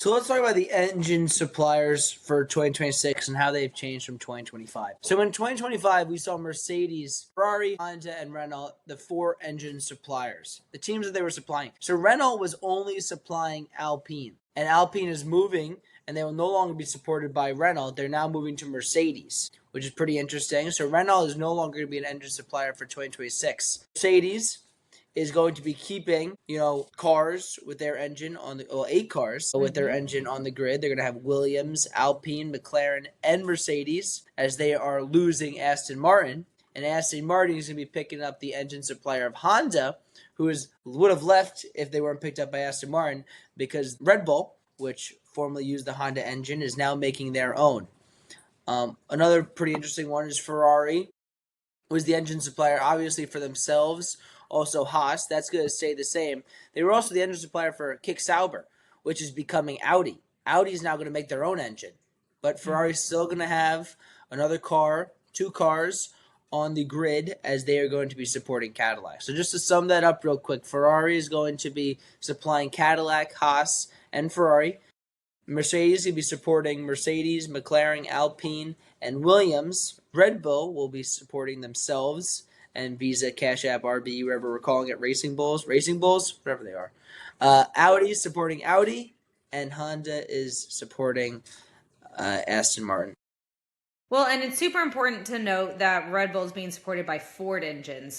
So let's talk about the engine suppliers for 2026 and how they've changed from 2025. So in 2025, we saw Mercedes, Ferrari, Honda, and Renault, the four engine suppliers, the teams that they were supplying. So Renault was only supplying Alpine, and Alpine is moving, and they will no longer be supported by Renault. They're now moving to Mercedes, which is pretty interesting. So Renault is no longer going to be an engine supplier for 2026. Mercedes is going to be keeping, cars with their engine on the 8 cars with their engine on the grid. They're going to have Williams, Alpine, McLaren, and Mercedes as they are losing Aston Martin. And Aston Martin is going to be picking up the engine supplier of Honda, who would have left if they weren't picked up by Aston Martin, because Red Bull, which formerly used the Honda engine, is now making their own. Another pretty interesting one is Ferrari was the engine supplier, obviously, for themselves. Also, Haas, that's going to stay the same. They were also the engine supplier for Kick Sauber, which is becoming Audi. Audi is now going to make their own engine. But Ferrari's still going to have another car, 2 cars on the grid, as they are going to be supporting Cadillac. So just to sum that up real quick, Ferrari is going to be supplying Cadillac, Haas, and Ferrari. Mercedes will be supporting Mercedes, McLaren, Alpine, and Williams. Red Bull will be supporting themselves and Visa, Cash App, RB, whatever we're calling it, Racing Bulls, whatever they are. Audi is supporting Audi, and Honda is supporting Aston Martin. Well, and it's super important to note that Red Bull is being supported by Ford engines.